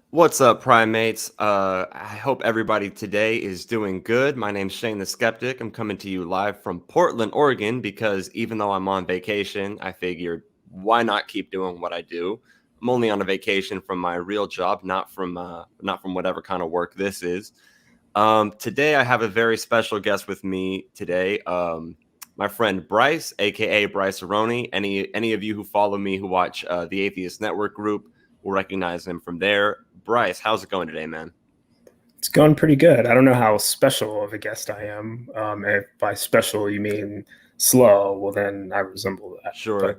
What's up, primates? I hope everybody today is doing good. My name's Shane the Skeptic. I'm coming to you live from Portland, Oregon, because even though I'm on vacation, I figured why not keep doing what I do. I'm only on a vacation from my real job, not from whatever kind of work this is. Today, I have a very special guest with me today. My friend Bryce, aka Brycearonee. Any of you who follow me who watch the Atheist Network group will recognize him from there. Bryce, how's it going today, man? It's going pretty good. I don't know how special of a guest I am. If by special you mean slow, well then I resemble that. Sure.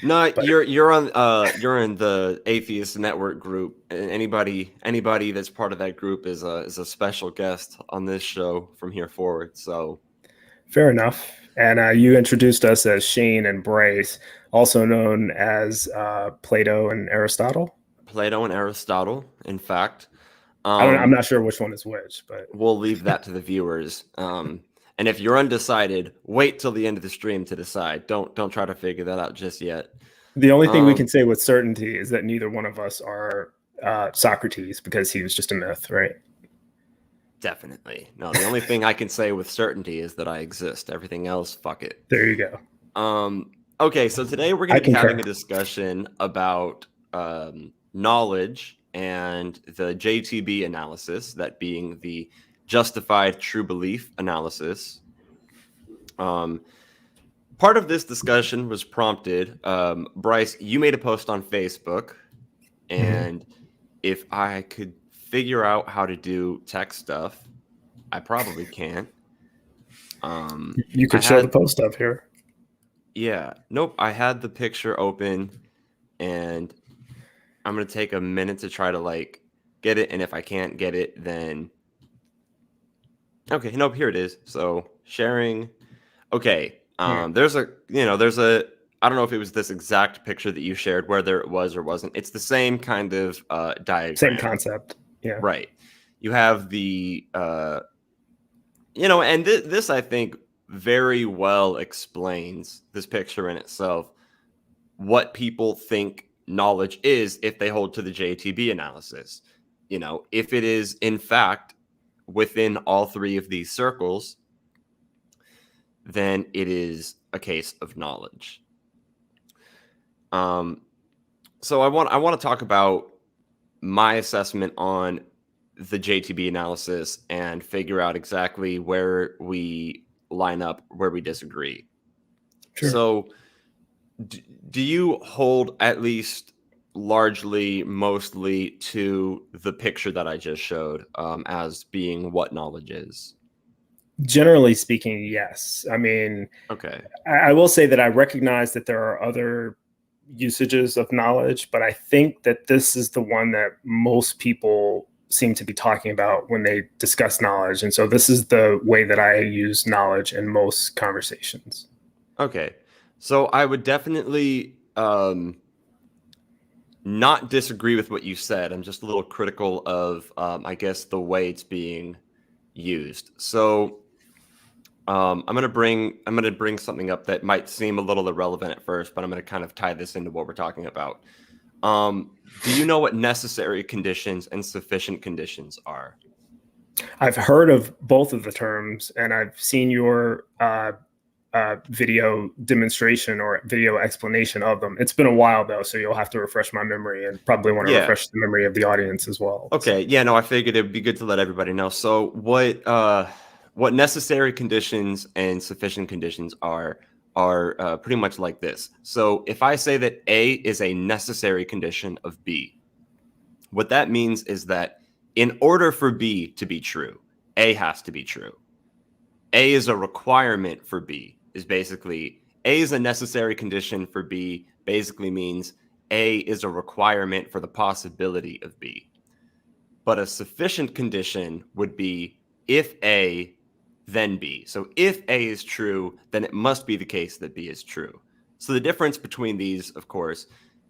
You're in the Atheist Network group. Anybody that's part of that group is a special guest on this show from here forward. So fair enough. And you introduced us as Shane and Bryce, also known as Plato and Aristotle. Plato and Aristotle, in fact. I'm not sure which one is which, but we'll leave that to the viewers. And if you're undecided, wait till the end of the stream to decide. Don't try to figure that out just yet. The only thing we can say with certainty is that neither one of us are Socrates, because he was just a myth, right? Definitely. No, the only thing I can say with certainty is that I exist. Everything else, fuck it. There you go. Okay, so today we're going to be having a discussion about knowledge and the JTB analysis, that being the justified true belief analysis. Part of this discussion was prompted, Bryce, you made a post on Facebook, and if I could figure out how to do tech stuff, I probably can. You could show the post up here. Yeah. Nope. I had the picture open, and I'm going to take a minute to try to get it. And if I can't get it, then okay. Nope. Here it is. So sharing. Okay. There's a, I don't know if it was this exact picture that you shared, whether it was or wasn't. It's the same kind of diagram. Same concept. Yeah. Right. You have the, and this, I think, very well explains this picture in itself, what people think knowledge is if they hold to the JTB analysis. If it is in fact within all three of these circles, then it is a case of knowledge. So I want to talk about my assessment on the JTB analysis and figure out exactly where we line up, where we disagree. Sure. So do you hold at least largely, mostly to the picture that I just showed as being what knowledge is? Generally speaking, yes. I mean, okay. I will say that I recognize that there are other usages of knowledge, but I think that this is the one that most people seem to be talking about when they discuss knowledge. And so this is the way that I use knowledge in most conversations. Okay. So I would definitely not disagree with what you said. I'm just a little critical of, I guess, the way it's being used. So I'm going to bring something up that might seem a little irrelevant at first, but I'm going to kind of tie this into what we're talking about. Do you know what necessary conditions and sufficient conditions are? I've heard of both of the terms, and I've seen your video demonstration or video explanation of them. It's been a while though, so you'll have to refresh my memory, and probably want to refresh the memory of the audience as well. Okay. Yeah, no, I figured it'd be good to let everybody know. So what necessary conditions and sufficient conditions are pretty much like this. So if I say that A is a necessary condition of B, what that means is that in order for B to be true, A has to be true. A is a requirement for B. Is basically A is a necessary condition for B, basically means A is a requirement for the possibility of B. But a sufficient condition would be if A then B. So if A is true, then it must be the case that B is true. So the difference between these, of course,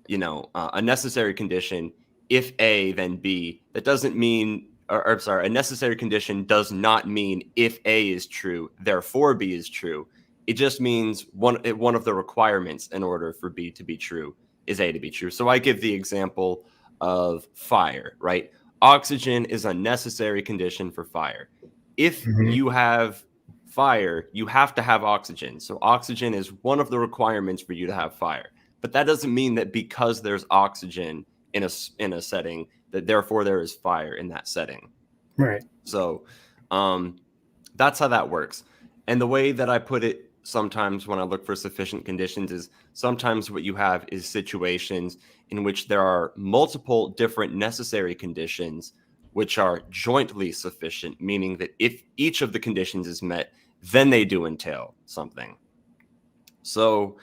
a necessary condition, if A, then B, that doesn't mean, or sorry, a necessary condition does not mean if A is true, therefore B is true. It just means one of the requirements in order for B to be true is A to be true. So I give the example of fire, right? Oxygen is a necessary condition for fire. If you have fire, you have to have oxygen. So oxygen is one of the requirements for you to have fire. But that doesn't mean that because there's oxygen in a setting, that therefore there is fire in that setting. Right. So that's how that works. And the way that I put it sometimes when I look for sufficient conditions is sometimes what you have is situations in which there are multiple different necessary conditions which are jointly sufficient, meaning that if each of the conditions is met, then they do entail something. So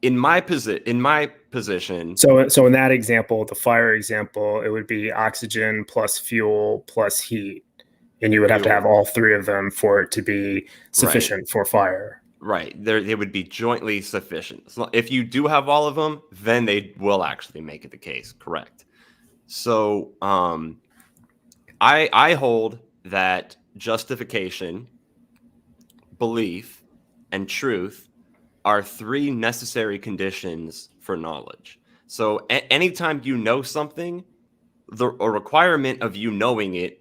in my position. So in that example, the fire example, it would be oxygen plus fuel plus heat. And you would have to have all three of them for it to be sufficient for fire. Right. They would be jointly sufficient. So if you do have all of them, then they will actually make it the case. Correct. So I hold that justification, belief, and truth are three necessary conditions for knowledge. So anytime you know something, a requirement of you knowing it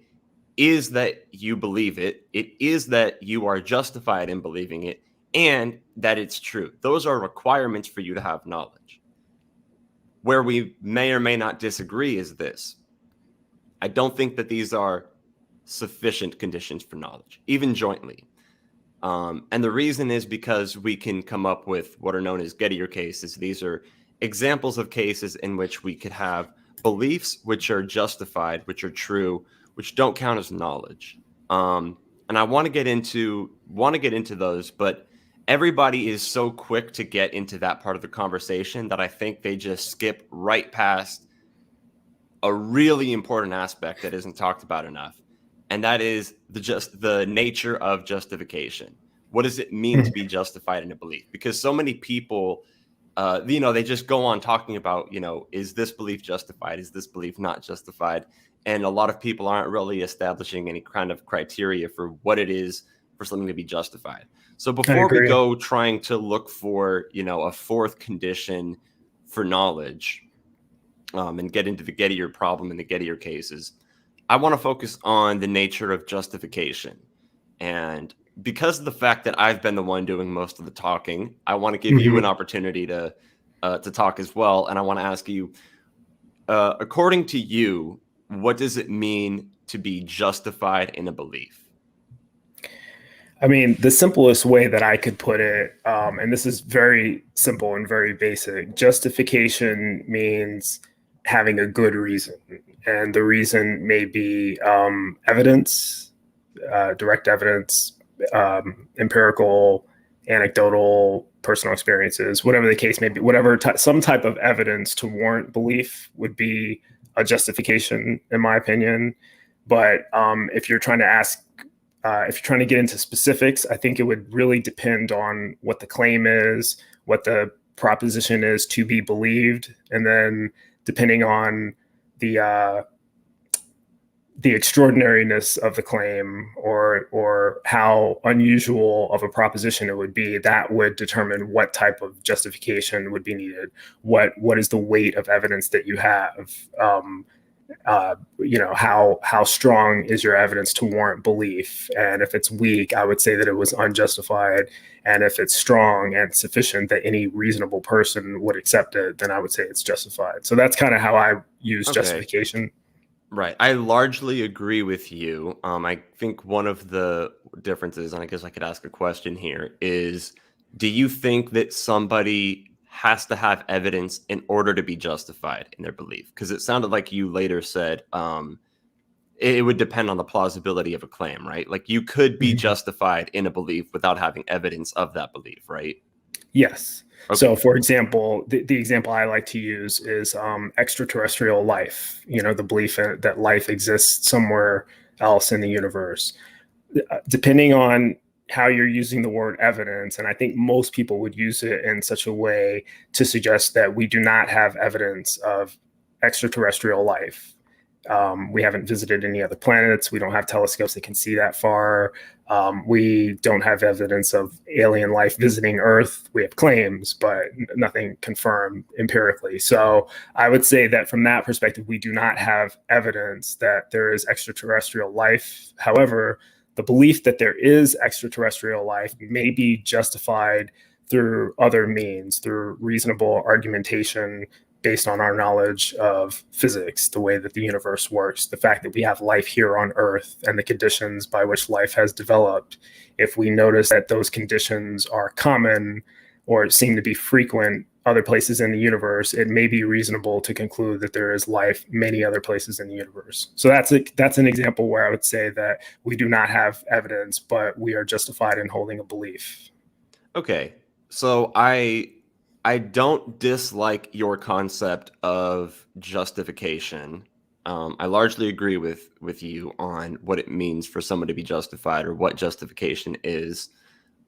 is that you believe it. It is that you are justified in believing it, and that it's true. Those are requirements for you to have knowledge. Where we may or may not disagree is this. I don't think that these are sufficient conditions for knowledge, even jointly. And the reason is because we can come up with what are known as Gettier cases. These are examples of cases in which we could have beliefs which are justified, which are true, which don't count as knowledge. And I want to get into those, but everybody is so quick to get into that part of the conversation that I think they just skip right past a really important aspect that isn't talked about enough. And that is the nature of justification. What does it mean to be justified in a belief? Because so many people, they just go on talking about, is this belief justified? Is this belief not justified? And a lot of people aren't really establishing any kind of criteria for what it is for something to be justified. So before we go trying to look for, a fourth condition for knowledge, and get into the Gettier problem and the Gettier cases, I want to focus on the nature of justification. And because of the fact that I've been the one doing most of the talking, I want to give you an opportunity to talk as well. And I want to ask you, according to you, what does it mean to be justified in a belief? I mean, the simplest way that I could put it, and this is very simple and very basic, justification means having a good reason. And the reason may be evidence, direct evidence, empirical, anecdotal, personal experiences, whatever the case may be, some type of evidence to warrant belief would be a justification, in my opinion. But if you're trying to get into specifics, I think it would really depend on what the claim is, what the proposition is to be believed, and then depending on the extraordinariness of the claim or how unusual of a proposition it would be, that would determine what type of justification would be needed. What is the weight of evidence that you have? How strong is your evidence to warrant belief? And if it's weak, I would say that it was unjustified. And if it's strong and sufficient that any reasonable person would accept it, then I would say it's justified. So that's kind of how I use justification. Right. I largely agree with you. I think one of the differences, and I guess I could ask a question here, is do you think that somebody has to have evidence in order to be justified in their belief? Because it sounded like you later said it would depend on the plausibility of a claim, right? Like you could be justified in a belief without having evidence of that belief, right? Yes. Okay. So, for example, the example I like to use is extraterrestrial life, the belief that life exists somewhere else in the universe. depending on how you're using the word evidence, and I think most people would use it in such a way to suggest that we do not have evidence of extraterrestrial life. We haven't visited any other planets. We don't have telescopes that can see that far. We don't have evidence of alien life visiting Earth. We have claims, but nothing confirmed empirically. So I would say that from that perspective, we do not have evidence that there is extraterrestrial life. However, the belief that there is extraterrestrial life may be justified through other means, through reasonable argumentation based on our knowledge of physics, the way that the universe works, the fact that we have life here on Earth and the conditions by which life has developed. If we notice that those conditions are common or seem to be frequent other places in the universe, it may be reasonable to conclude that there is life many other places in the universe. So that's an example where I would say that we do not have evidence, but we are justified in holding a belief. Okay, so I don't dislike your concept of justification. I largely agree with you on what it means for someone to be justified or what justification is.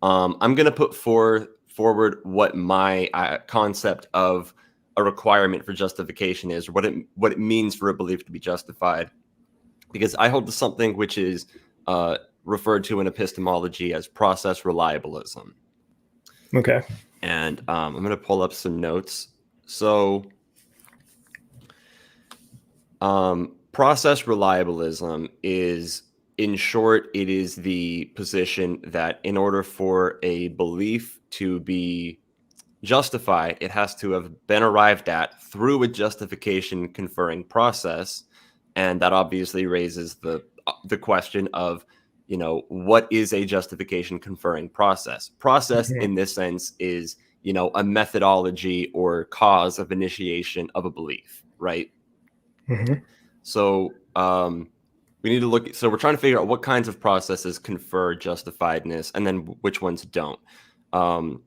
I'm going to put forward what my concept of a requirement for justification is, or what it means for a belief to be justified, because I hold to something which is referred to in epistemology as process reliabilism. Okay. And I'm going to pull up some notes. So process reliabilism is, in short, it is the position that in order for a belief to be justified, it has to have been arrived at through a justification conferring process. And that obviously raises the question of, what is a justification conferring process? Process in this sense is, a methodology or cause of initiation of a belief, right? Mm-hmm. So we need to look. So we're trying to figure out what kinds of processes confer justifiedness, and then which ones don't. And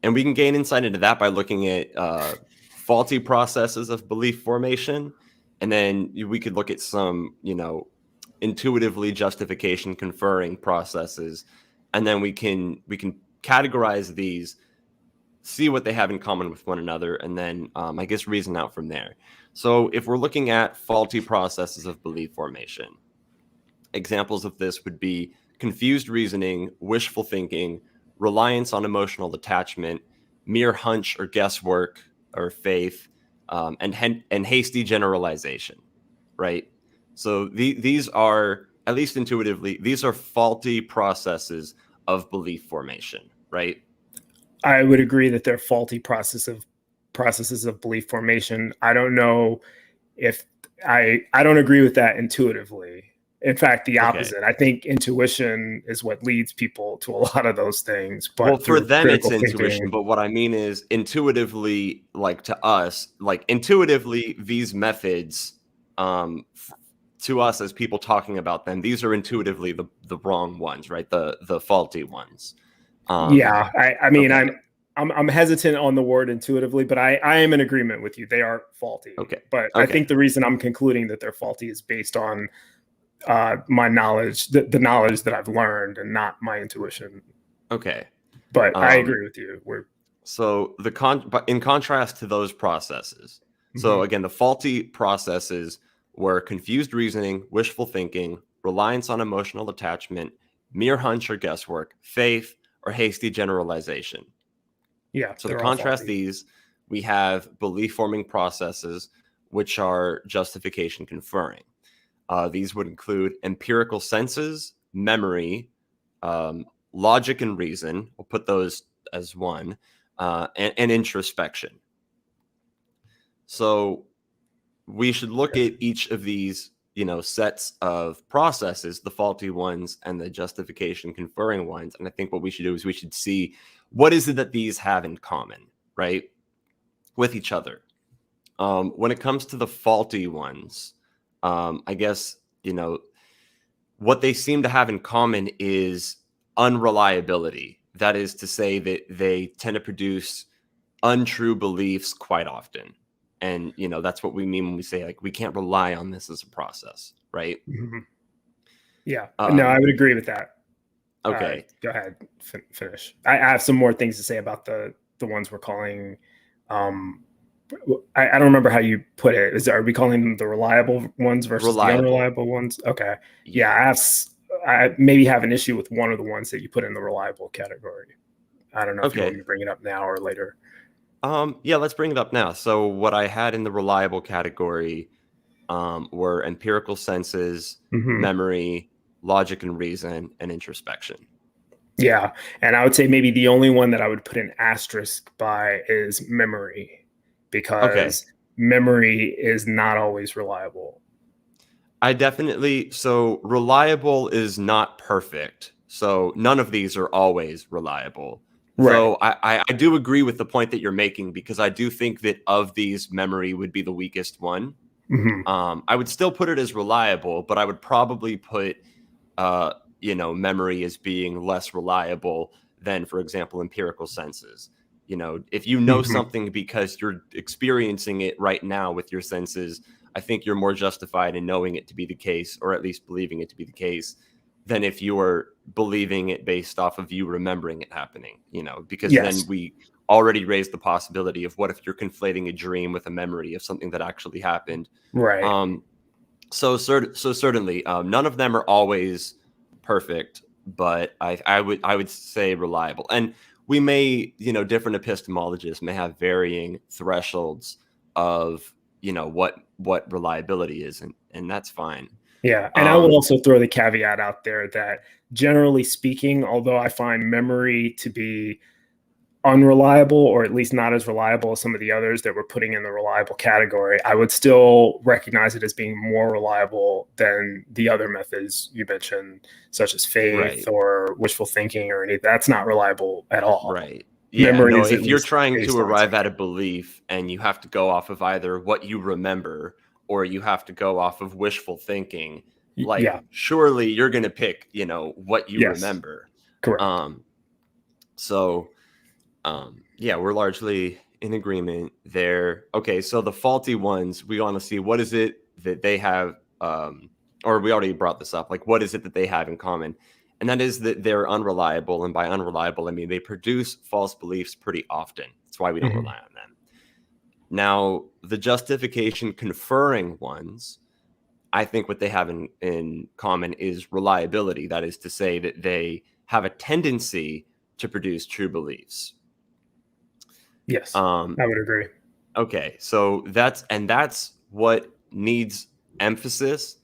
we can gain insight into that by looking at faulty processes of belief formation, and then we could look at some, intuitively justification conferring processes, and then we can categorize these, see what they have in common with one another, and then I guess reason out from there. So if we're looking at faulty processes of belief formation, examples of this would be confused reasoning, wishful thinking, reliance on emotional attachment, mere hunch or guesswork or faith, and hasty generalization, right? So these are, at least intuitively, these are faulty processes of belief formation, right? I would agree that they're faulty processes of belief formation. I don't know if I don't agree with that intuitively. In fact, the opposite. I think intuition is what leads people to a lot of those things. But well, for them, it's intuition. Thinking, but what I mean is intuitively, like to us, like intuitively, these methods, to us as people talking about them, these are intuitively the wrong ones, right? The faulty ones. Yeah, I mean, okay. I'm hesitant on the word intuitively, but I am in agreement with you. They are faulty. Okay. But I think the reason I'm concluding that they're faulty is based on my knowledge, the knowledge that I've learned, and not my intuition. Okay. But I agree with you. So in contrast to those processes, so again, the faulty processes were confused reasoning, wishful thinking, reliance on emotional attachment, mere hunch or guesswork, faith, or hasty generalization. Yeah. So to contrast these, we have belief forming processes, which are justification conferring. These would include empirical senses, memory, logic and reason. We'll put those as one, and introspection. So we should look at each of these, sets of processes, the faulty ones and the justification conferring ones. And I think what we should do is we should see what is it that these have in common, right, with each other. When it comes to the faulty ones, I guess, what they seem to have in common is unreliability. That is to say that they tend to produce untrue beliefs quite often. And, that's what we mean when we say, like, we can't rely on this as a process, right? Yeah. No, I would agree with that. Okay. Go ahead, finish. I have some more things to say about the ones we're calling. I don't remember how you put it. Are we calling them the reliable ones versus the unreliable ones? Okay. Yeah, I maybe have an issue with one of the ones that you put in the reliable category. I don't know if you want me to bring it up now or later. Yeah, let's bring it up now. So what I had in the reliable category were empirical senses, memory, logic and reason, and introspection. Yeah. And I would say maybe the only one that I would put an asterisk by is memory, because memory is not always reliable. So reliable is not perfect. So none of these are always reliable. Right. Though I do agree with the point that you're making, because I do think that of these, memory would be the weakest one. I would still put it as reliable, but I would probably put memory as being less reliable than, for example, empirical senses. If you know something because you're experiencing it right now with your senses, I think you're more justified in knowing it to be the case, or at least believing it to be the case, than if you are believing it based off of you remembering it happening, because then we already raised the possibility of what if you're conflating a dream with a memory of something that actually happened. Right. So certainly, none of them are always perfect, but I would say reliable. And we may, different epistemologists may have varying thresholds of, what reliability is, and that's fine. Yeah. And I will also throw the caveat out there that, generally speaking, although I find memory to be unreliable, or at least not as reliable as some of the others that we're putting in the reliable category, I would still recognize it as being more reliable than the other methods you mentioned, such as faith or wishful thinking or anything. That's not reliable at all. Right. Yeah. Memory is, if you're trying to arrive at a belief and you have to go off of either what you remember or you have to go off of wishful thinking, surely you're going to pick, what you remember. Correct. We're largely in agreement there. Okay, so the faulty ones, we want to see what is it that they have, or we already brought this up, like what is it that they have in common? And that is that they're unreliable. And by unreliable, I mean they produce false beliefs pretty often. That's why we don't rely on them. Now, the justification conferring ones, I think what they have in common is reliability. That is to say that they have a tendency to produce true beliefs. Yes, I would agree. Okay, so that's what needs emphasis,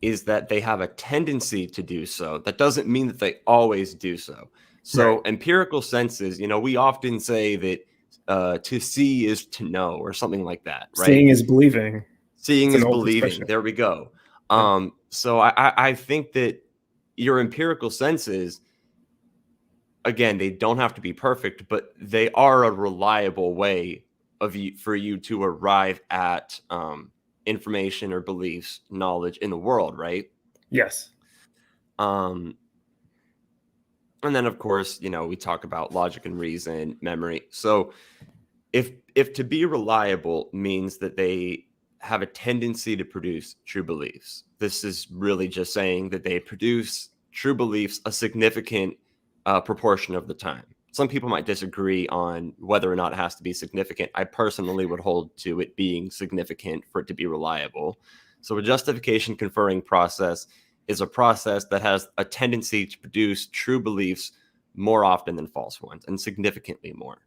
is that they have a tendency to do so. That doesn't mean that they always do so. So empirical senses, we often say that to see is to know, or something like that, right? Seeing is believing. Seeing is believing. Expression. There we go. So I think that your empirical senses, again, they don't have to be perfect, but they are a reliable way for you to arrive at information or beliefs, knowledge in the world, right? Yes. And then, of course, we talk about logic and reason, memory. So if to be reliable means that they have a tendency to produce true beliefs, this is really just saying that they produce true beliefs a significant proportion of the time. Some people might disagree on whether or not it has to be significant. I personally would hold to it being significant for it to be reliable. So a justification conferring process is a process that has a tendency to produce true beliefs more often than false ones, and significantly more.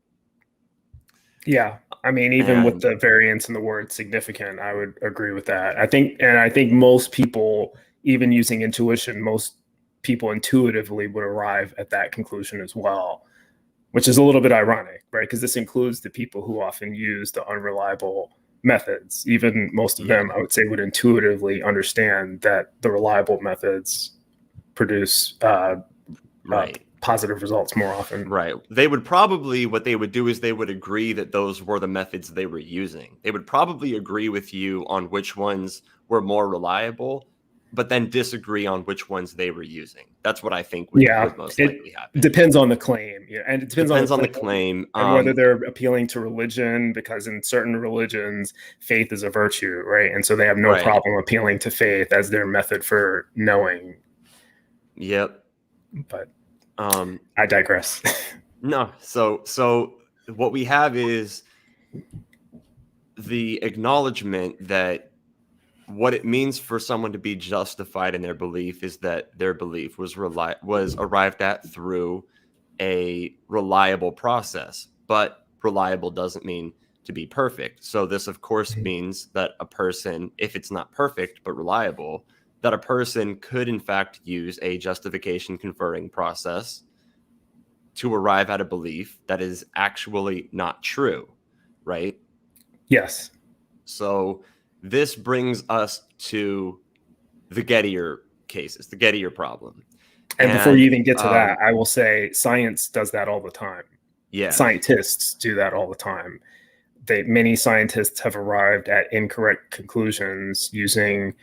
Yeah. I mean, even with the variance in the word significant, I would agree with that. I think most people, even using intuition, most people intuitively would arrive at that conclusion as well, which is a little bit ironic, right? Because this includes the people who often use the unreliable methods. Even most of them, I would say, would intuitively understand that the reliable methods produce positive results more often. Right. They would probably, what they would do is they would agree that those were the methods they were using. They would probably agree with you on which ones were more reliable, but then disagree on which ones they were using. That's what I think would most likely happen. Depends on the claim. Yeah. And it depends on the claim. And whether they're appealing to religion, because in certain religions, faith is a virtue, right? And so they have no problem appealing to faith as their method for knowing. Yep. But Um, I digress. no. So what we have is the acknowledgement that what it means for someone to be justified in their belief is that their belief was arrived at through a reliable process. But reliable doesn't mean to be perfect. So this, of course, means that a person, if it's not perfect but reliable, that a person could in fact use a justification conferring process to arrive at a belief that is actually not true, right? Yes. So this brings us to the Gettier cases, the Gettier problem. And before you even get to um, that, I will say science does that all the time. yeah, Scientists do that all the time. Many scientists have arrived at incorrect conclusions using,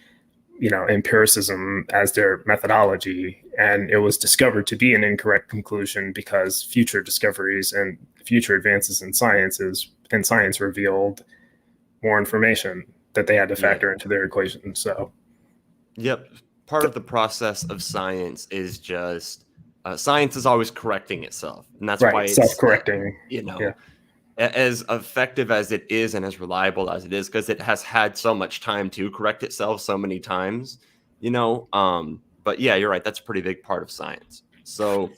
empiricism as their methodology, and it was discovered to be an incorrect conclusion because future discoveries and future advances in science revealed more information that they had to factor into their equation. So, yep. Part of the process of science is just science is always correcting itself, and that's why right, it's self-correcting. Yeah. As effective as it is and as reliable as it is, because it has had so much time to correct itself so many times, but yeah, you're right, that's a pretty big part of science. So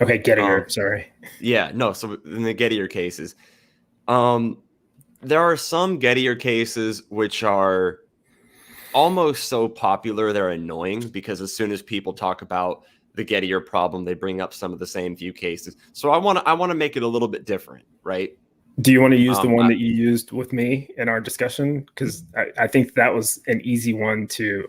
Okay, Gettier, sorry. yeah, no, so in the Gettier cases, there are some Gettier cases which are almost so popular they're annoying, because as soon as people talk about the Gettier problem, they bring up some of the same few cases. So I want to make it a little bit different, right? Do you want to use the one that you used with me in our discussion? Because I think that was an easy one to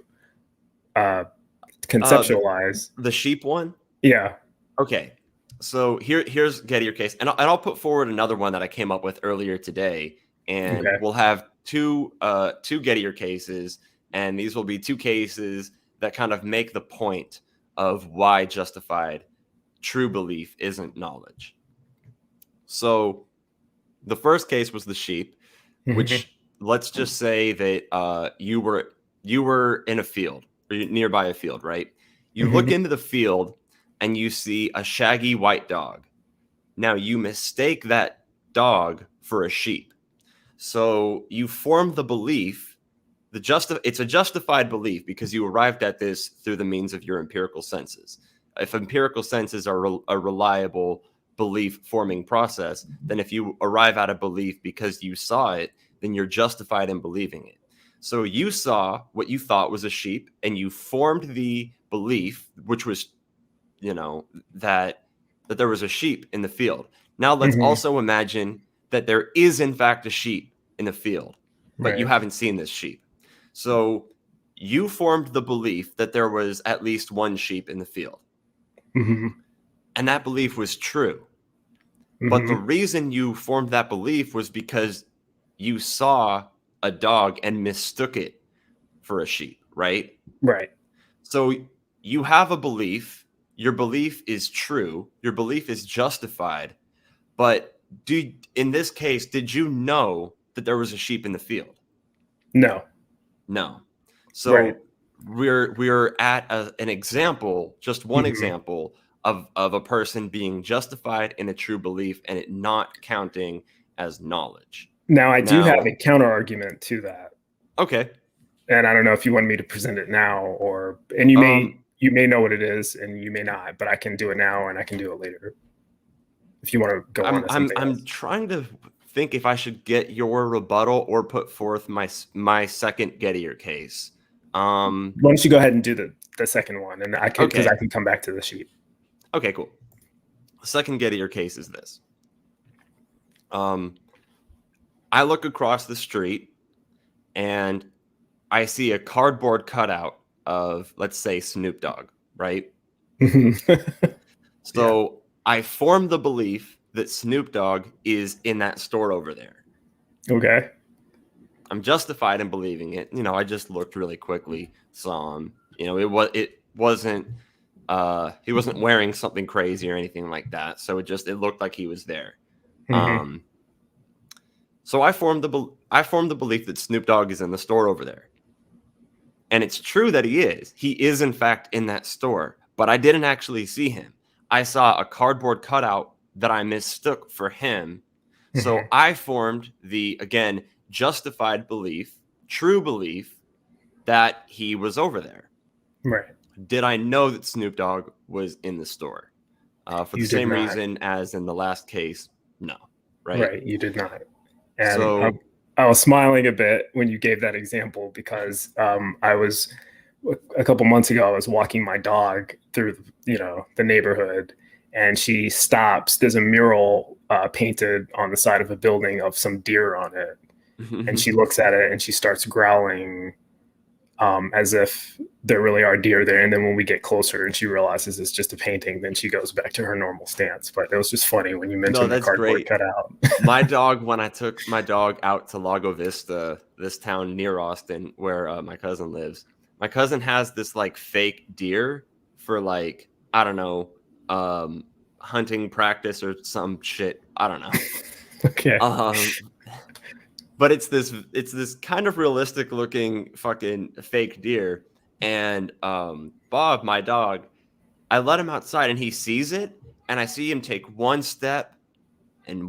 conceptualize. The sheep one? Yeah. Okay. So here's Gettier case. And I'll put forward another one that I came up with earlier today. And Okay. we'll have two Gettier cases. And these will be two cases that kind of make the point of why justified true belief isn't knowledge. So the first case was the sheep, which let's just say that you were in a field, or nearby a field, right? You look into the field and you see a shaggy white dog. Now you mistake that dog for a sheep. So you form the belief, it's a justified belief because you arrived at this through the means of your empirical senses. If empirical senses are a reliable belief forming process, then if you arrive at a belief because you saw it, then you're justified in believing it. So you saw what you thought was a sheep and you formed the belief, which was, that there was a sheep in the field. Now let's also imagine that there is in fact a sheep in the field, but you haven't seen this sheep. So you formed the belief that there was at least one sheep in the field. And that belief was true. But the reason you formed that belief was because you saw a dog and mistook it for a sheep, right? Right. So you have a belief. Your belief is true. Your belief is justified. But in this case, did you know that there was a sheep in the field? No. So we're at an example, just one example of a person being justified in a true belief and it not counting as knowledge. Now I do have a counter argument to that. Okay. And I don't know if you want me to present it now and you may know what it is and you may not, but I can do it now and I can do it later if you want to go on. I'm trying to think if I should get your rebuttal or put forth my second Gettier case. Why don't you go ahead and do the second one, and I can, because I can come back to the sheet. Okay, cool. The second Gettier case is this. I look across the street and I see a cardboard cutout of, let's say, Snoop Dogg, right? So I form the belief that Snoop Dogg is in that store over there. Okay. I'm justified in believing it. I just looked really quickly, saw him. It wasn't he wasn't wearing something crazy or anything like that. So it looked like he was there. So I formed the belief that Snoop Dogg is in the store over there. And it's true that he is. He is in fact in that store. but I didn't actually see him. I saw a cardboard cutout that I mistook for him. So I formed the, again, justified belief, true belief that he was over there. Right. Did I know that Snoop Dogg was in the store? For You the did same not. reason as in the last case, no. Right? Right. You did not. And So I was smiling a bit when you gave that example because I was a couple months ago. I was walking my dog through the neighborhood, and she stops. There's a mural painted on the side of a building of some deer on it, and she looks at it and she starts growling as if there really are deer there. And then when we get closer and she realizes it's just a painting, then she goes back to her normal stance. But it was just funny when you mentioned the cardboard cutout. My dog, when I took my dog out to Lago Vista, this town near Austin where my cousin lives, my cousin has this like fake deer for like, I don't know, hunting practice or some shit. I don't know. Okay. But it's this kind of realistic looking fucking fake deer. And Bob, my dog, I let him outside and he sees it, and I see him take one step, and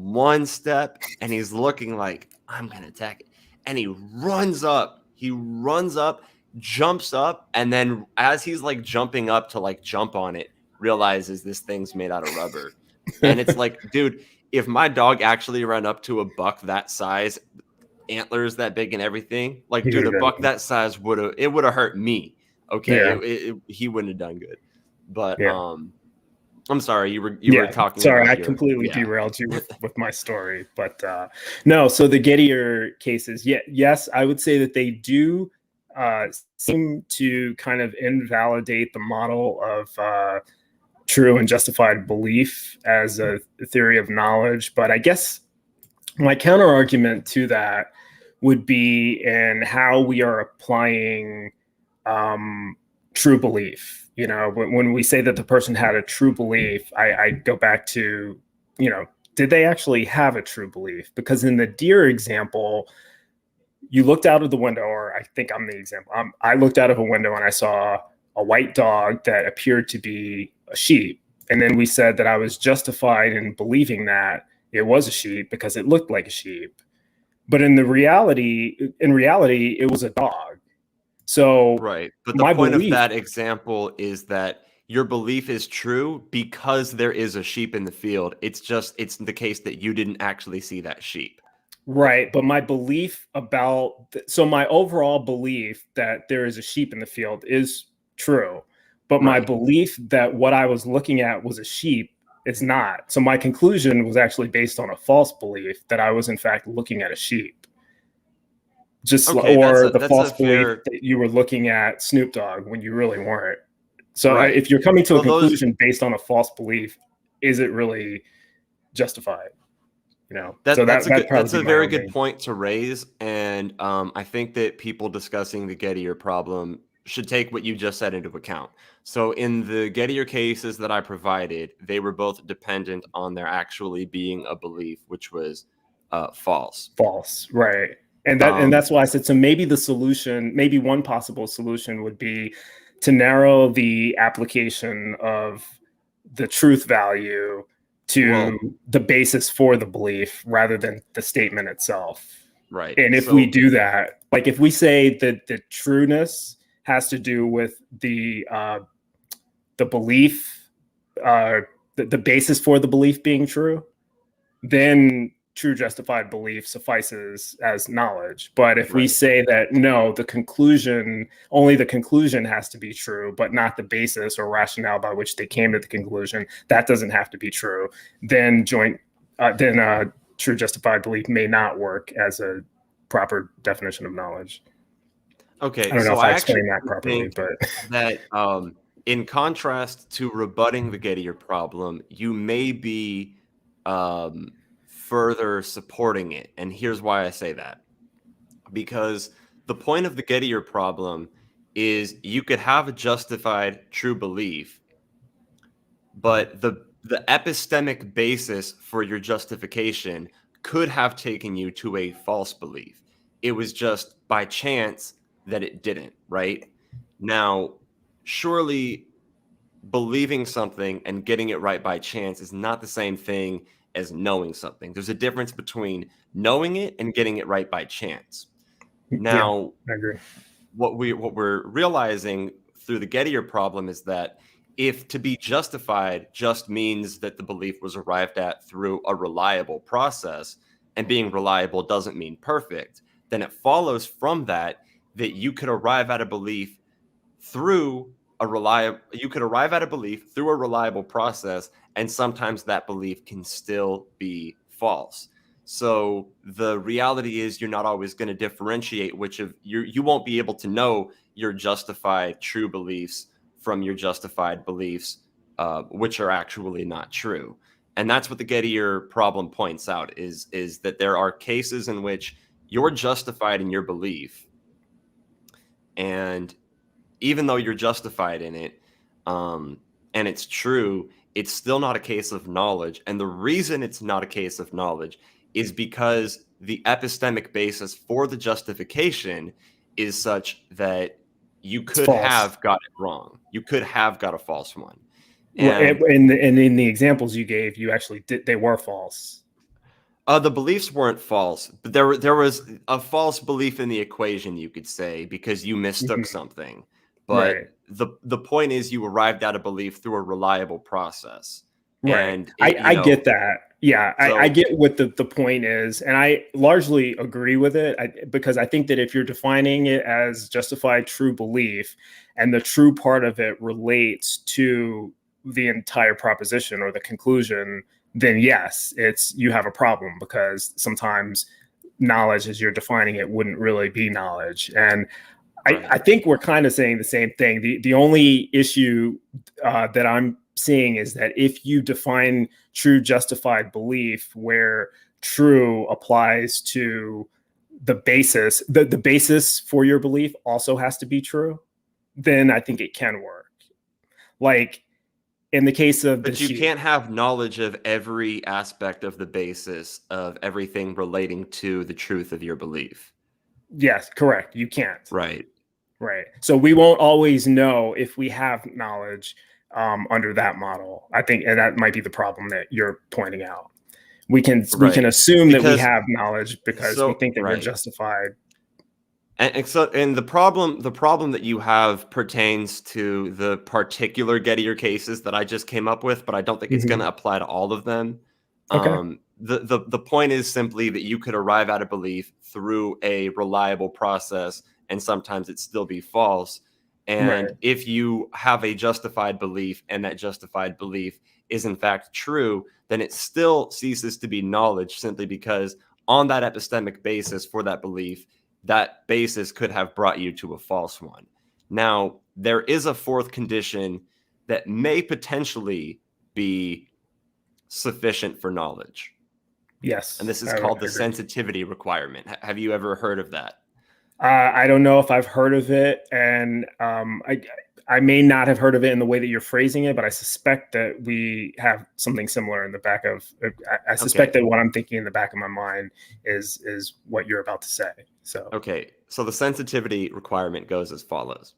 he's looking like, I'm gonna attack it. And he runs up, jumps up, and then as he's like jumping up to like jump on it, realizes this thing's made out of rubber. And it's like, dude, if my dog actually ran up to a buck that size, antlers that big and everything, like, dude, a buck that size would have hurt me. Okay, Yeah. he wouldn't have done good. But Yeah. I'm sorry, you were talking. Sorry, I completely derailed you with my story, but no. So the Gettier cases, yes, I would say that they do seem to kind of invalidate the model of true and justified belief as a theory of knowledge. But I guess my counter argument to that would be in how we are applying true belief. When we say that the person had a true belief, I go back to, did they actually have a true belief? Because in the deer example, you looked out of the window, or I think I'm the example. I looked out of a window and I saw a white dog that appeared to be a sheep. And then we said that I was justified in believing that it was a sheep because it looked like a sheep. But in reality, it was a dog. So right. But the point of that example is that your belief is true because there is a sheep in the field. It's the case that you didn't actually see that sheep. Right. But my belief my overall belief that there is a sheep in the field is true. But my belief that what I was looking at was a sheep is not. So my conclusion was actually based on a false belief that I was in fact looking at a sheep. The false belief that you were looking at Snoop Dogg when you really weren't. So if you're coming to a conclusion based on a false belief, is it really justified? That's a very good point to raise. And I think that people discussing the Gettier problem should take what you just said into account. So in the Gettier cases that I provided, they were both dependent on there actually being a belief, which was false. False, right. And that's why I said, so maybe maybe one possible solution would be to narrow the application of the truth value to the basis for the belief rather than the statement itself. Right. And if we do that, like if we say that the trueness has to do with the belief, the basis for the belief being true, then true justified belief suffices as knowledge. But if we say that no, only the conclusion has to be true, but not the basis or rationale by which they came to the conclusion, that doesn't have to be true, then true justified belief may not work as a proper definition of knowledge. Okay, I don't know if I explained that properly, but that in contrast to rebutting the Gettier problem, you may be further supporting it. And here's why I say that. Because the point of the Gettier problem is you could have a justified true belief, but the epistemic basis for your justification could have taken you to a false belief. It was just by chance that it didn't, right? Now, surely believing something and getting it right by chance is not the same thing as knowing something. There's a difference between knowing it and getting it right by chance. Yeah, Now, I agree. what we're realizing through the Gettier problem is that if to be justified just means that the belief was arrived at through a reliable process, and being reliable doesn't mean perfect, then it follows from that that you could arrive at a belief through through a reliable process, and sometimes that belief can still be false. So the reality is you're not always going to differentiate which of you won't be able to know your justified true beliefs from your justified beliefs, which are actually not true. And that's what the Gettier problem points out, is that there are cases in which you're justified in your belief, and even though you're justified in it, and it's true, it's still not a case of knowledge. And the reason it's not a case of knowledge is because the epistemic basis for the justification is such that you It's could false. have got it wrong. You could have got a false one. Well, And and in the examples you gave, you actually did, they were false. the beliefs weren't false, but there was a false belief in the equation, you could say, because you mistook Mhm. something. Right. But the point is, you arrived at a belief through a reliable process, Right. and it, I get that. Yeah, I So get what the point is. And I largely agree with it because I think that if you're defining it as justified true belief and the true part of it relates to the entire proposition or the conclusion, then yes, it's you have a problem because sometimes knowledge as you're defining it wouldn't really be knowledge. And I right, think we're kind of saying the same thing. The only issue that I'm seeing is that if you define true justified belief where true applies to the basis, the basis for your belief also has to be true, then I think it can work. Like in the case of the but you sheep. can't have knowledge of every aspect of the basis of everything relating to the truth of your belief. Yes, correct. You can't. Right. Right. So we won't always know if we have knowledge under that model. I think, and that might be the problem that you're pointing out. We can Right. assume that we Because have knowledge because we think that we're right. justified. And the problem that you have pertains to the particular Gettier cases that I just came up with, but I don't think it's going Mhm. to apply to all of them. Okay. The point is simply that you could arrive at a belief through a reliable process, and sometimes it still be false. And Right. if you have a justified belief and that justified belief is in fact true, then it still ceases to be knowledge, simply because on that epistemic basis for that belief, that basis could have brought you to a false one. Now, there is a fourth condition that may potentially be sufficient for knowledge, and Yes. this is I called the agree. sensitivity requirement. Have you ever heard of that? I don't know if I've heard of it, and I may not have heard of it in the way that you're phrasing it, but I suspect that we have something similar in the back of. I suspect Okay. that what I'm thinking in the back of my mind is what you're about to say. So Okay. So the sensitivity requirement goes as follows: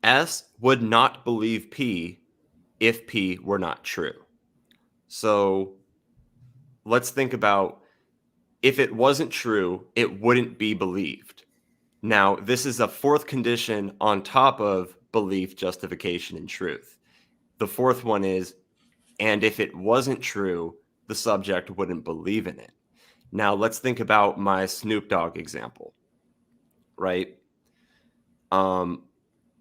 S would not believe P if P were not true. So let's think about, if it wasn't true, it wouldn't be believed. Now, this is a fourth condition on top of belief, justification, and truth. The fourth one is, and if it wasn't true, the subject wouldn't believe in it. Now, let's think about my Snoop Dogg example, right? Um,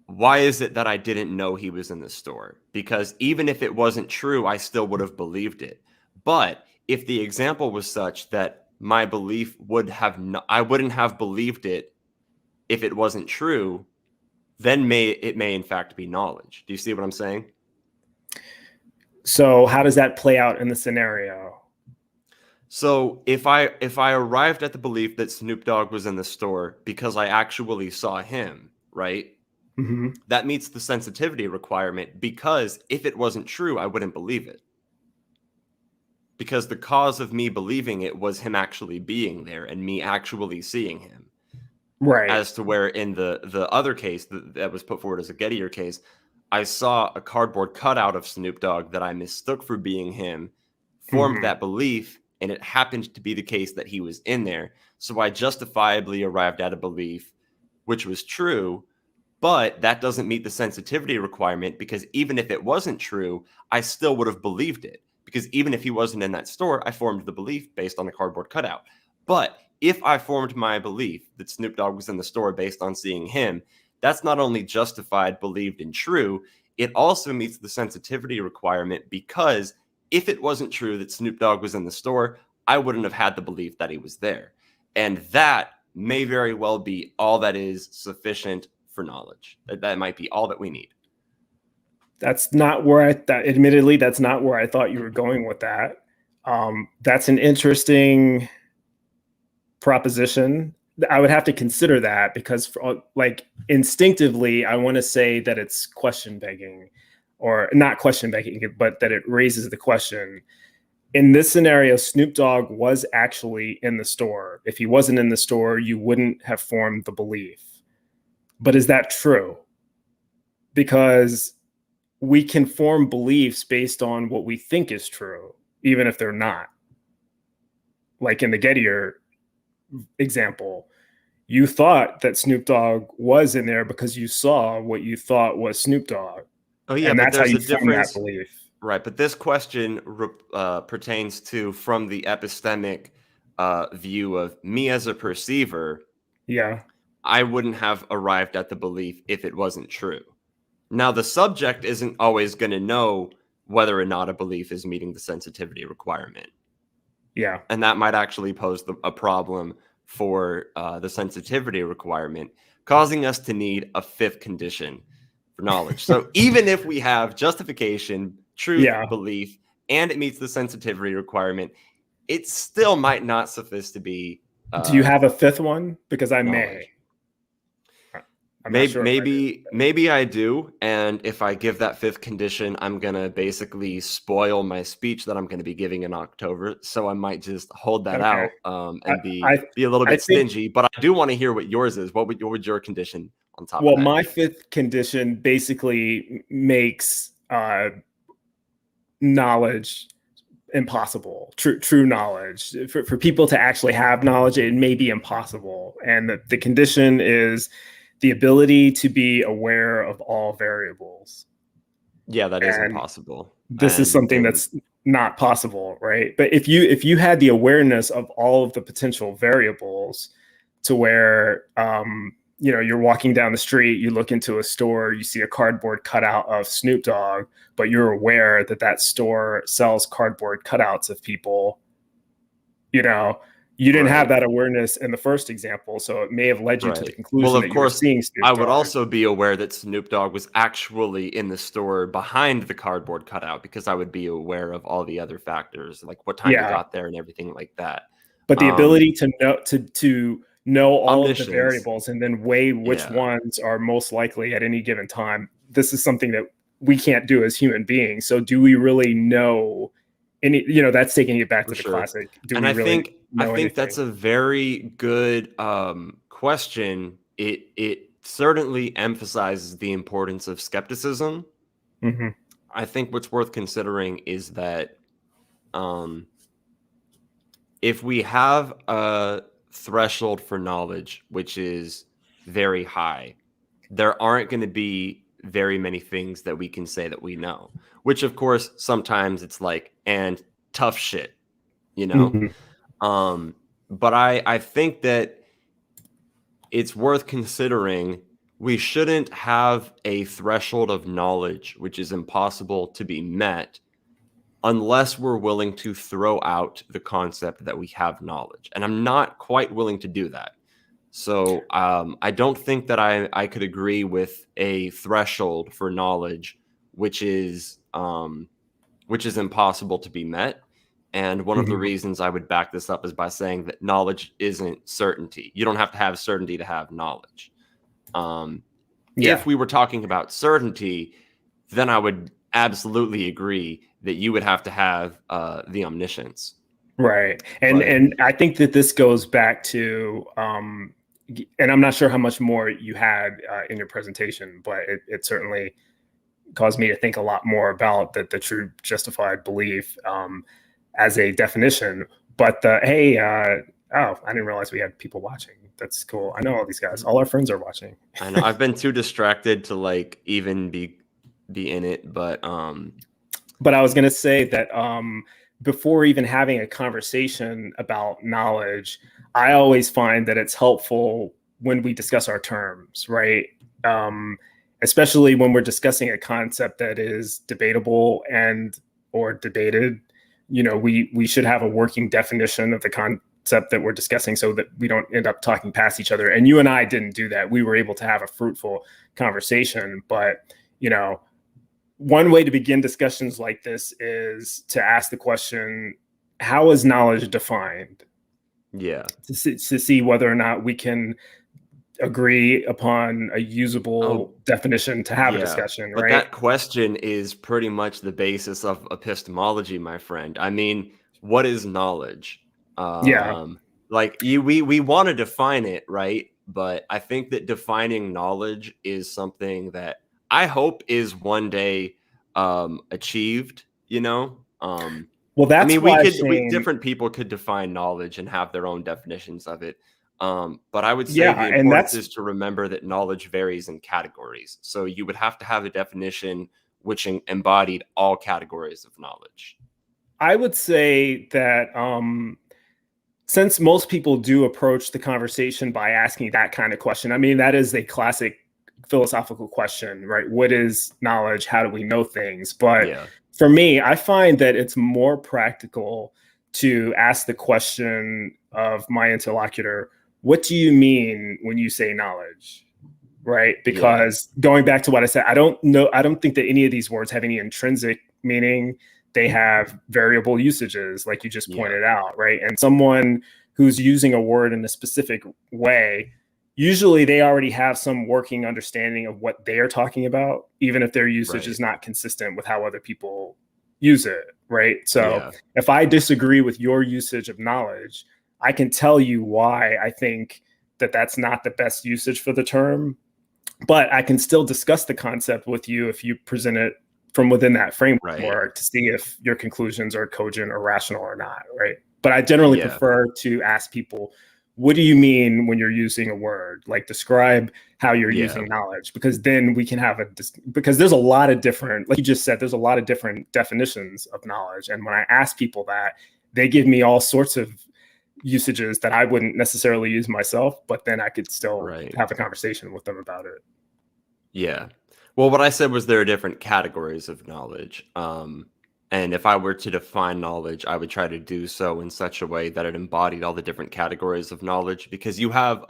why is it that I didn't know he was in the store? Because even if it wasn't true, I still would have believed it. But if the example was such that my belief would have I wouldn't have believed it if it wasn't true, then it may in fact be knowledge. Do you see what I'm saying? so how does that play out in the scenario? So if I arrived at the belief that Snoop Dogg was in the store because I actually saw him, right? Mm-hmm. That meets the sensitivity requirement, because if it wasn't true, I wouldn't believe it. Because the cause of me believing it was him actually being there and me actually seeing him. Right. As to where in the other case that was put forward as a Gettier case, I saw a cardboard cutout of Snoop Dogg that I mistook for being him, formed Mhm. that belief, and it happened to be the case that he was in there. So I justifiably arrived at a belief which was true, but that doesn't meet the sensitivity requirement, because even if it wasn't true, I still would have believed it. Because even if he wasn't in that store, I formed the belief based on the cardboard cutout. But if I formed my belief that Snoop Dogg was in the store based on seeing him, that's not only justified, believed, and true, it also meets the sensitivity requirement, because if it wasn't true that Snoop Dogg was in the store, I wouldn't have had the belief that he was there. And that may very well be all that is sufficient for knowledge. That might be all that we need. That's not where admittedly, that's not where I thought you were going with that. That's an interesting proposition. I would have to consider that, because like instinctively, I want to say that it's question begging, or not question begging, but that it raises the question. In this scenario, Snoop Dogg was actually in the store. If he wasn't in the store, you wouldn't have formed the belief. But is that true? Because we can form beliefs based on what we think is true, even if they're not. Like in the Gettier example, you thought that Snoop Dogg was in there because you saw what you thought was Snoop Dogg. Oh, yeah, And but that's how there's you a form that difference. belief. Right, but this question pertains to from the epistemic view of me as a perceiver. Yeah. I wouldn't have arrived at the belief if it wasn't true. Now, the subject isn't always going to know whether or not a belief is meeting the sensitivity requirement. Yeah. And that might actually pose a problem for the sensitivity requirement, causing us to need a fifth condition for knowledge. So even if we have justification, truth, Yeah. belief, and it meets the sensitivity requirement, it still might not suffice to be Do you have a fifth one? Because I may. knowledge. I'm not Maybe, sure if I do. maybe I do. And if I give that fifth condition, I'm going to basically spoil my speech that I'm going to be giving in October. So I might just hold that Okay. out and I be a little I bit think, stingy. But I do want to hear what yours is. What would your condition on top of well, that my be? fifth condition basically makes knowledge impossible. True knowledge, for people to actually have knowledge, it may be impossible. And the condition is the ability to be aware of all variables. Yeah, that is And impossible. this is something that's not possible, right? But if you had the awareness of all of the potential variables, to where you're walking down the street, you look into a store, you see a cardboard cutout of Snoop Dogg, but you're aware that that store sells cardboard cutouts of people, you didn't have right. that awareness in the first example, so it may have led you to the Right. Well, conclusion of that you were course, seeing I Snoop would Dogg. also be aware that Snoop Dogg was actually in the store behind the cardboard cutout, because I would be aware of all the other factors, like what time he Yeah, got there and everything like that. but the Um, ability to know all of the omniscience. variables and then weigh which Yeah, ones are most likely at any given time, this is something that we can't do as human beings. So do we really know any, that's taking it back for to the sure. classic, do And we really I know think that's anything? a very good question. It certainly emphasizes the importance of skepticism. Hmm. I think what's worth considering is that um, if we have a threshold for knowledge which is very high, there aren't going to be very many things that we can say that we know, which of course sometimes it's like, and tough shit, you know? Hmm. Um, but I think that it's worth considering we shouldn't have a threshold of knowledge which is impossible to be met unless we're willing to throw out the concept that we have knowledge. And I'm not quite willing to do that. So I don't think that I could agree with a threshold for knowledge which is impossible to be met. And one of the Hmm. reasons I would back this up is by saying that knowledge isn't certainty. You don't have to have certainty to have knowledge. Yeah. If we were talking about certainty, then I would absolutely agree that you would have to have the omniscience. Right. And But and I think that this goes back to and I'm not sure how much more you had in your presentation, but it certainly caused me to think a lot more about the true justified belief as a definition. But hey, oh, I didn't realize we had people watching. That's cool. I know all these guys. All our friends are watching. I know I've been too distracted to like even be in it, but I was gonna say that before even having a conversation about knowledge, I always find that it's helpful when we discuss our terms, right? Especially when we're discussing a concept that is debatable and or debated. You know, we should have a working definition of the concept that we're discussing so that we don't end up talking past each other. And you and I didn't do that. We were able to have a fruitful conversation. But, you know, one way to begin discussions like this is to ask the question, how is knowledge defined? Yeah. To see whether or not we can agree upon a usable definition to have a discussion, but right? That question is pretty much the basis of epistemology, my friend. I mean, what is knowledge? Like we want to define it, right? But I think that defining knowledge is something that I hope is one day achieved, you know? Well, that's I mean, why different people could define knowledge and have their own definitions of it. But I would say Yeah, the and importance that's is to remember that knowledge varies in categories. So you would have to have a definition which embodied all categories of knowledge. I would say that since most people do approach the conversation by asking that kind of question, I mean, that is a classic philosophical question, right? What is knowledge? How do we know things? But Yeah. for me, I find that it's more practical to ask the question of my interlocutor, what do you mean when you say knowledge? Right? Because going back to what I said, I don't think that any of these words have any intrinsic meaning. They have variable usages, like you just pointed out, right? And someone who's using a word in a specific way, usually they already have some working understanding of what they are talking about, even if their usage is not consistent with how other people use it, right? So if I disagree with your usage of knowledge, I can tell you why I think that that's not the best usage for the term, but I can still discuss the concept with you if you present it from within that framework to see if your conclusions are cogent or rational or not, right? But I generally prefer to ask people, what do you mean when you're using a word? Like, describe how you're using knowledge, because then we can have because there's a lot of different, like you just said, there's a lot of different definitions of knowledge. And when I ask people that, they give me all sorts of usages that I wouldn't necessarily use myself, but then I could still have a conversation with them about it. Yeah. Well, what I said was there are different categories of knowledge. And if I were to define knowledge, I would try to do so in such a way that it embodied all the different categories of knowledge, because you have,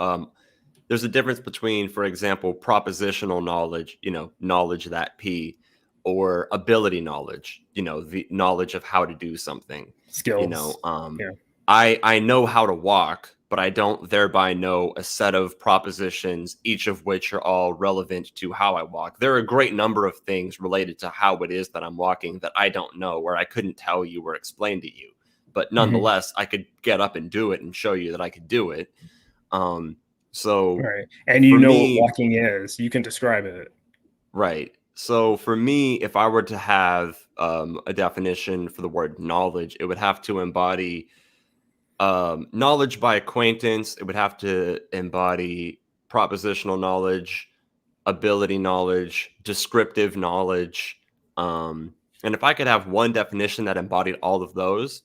there's a difference between, for example, propositional knowledge, you know, knowledge that P, or ability knowledge, you know, the knowledge of how to do something. Skills. You know, I know how to walk, but I don't thereby know a set of propositions, each of which are all relevant to how I walk. There are a great number of things related to how it is that I'm walking that I don't know, where I couldn't tell you or explain to you. But nonetheless, I could get up and do it and show you that I could do it. So, and you know what walking is, you can describe it. Right. So for me, if I were to have a definition for the word knowledge, it would have to embody knowledge by acquaintance. It would have to embody propositional knowledge, ability knowledge, descriptive knowledge. And if I could have one definition that embodied all of those,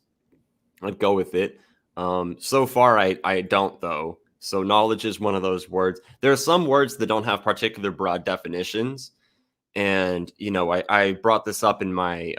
I'd go with it. So far, I don't, though. So knowledge is one of those words. There are some words that don't have particular broad definitions. And, you know, I brought this up in my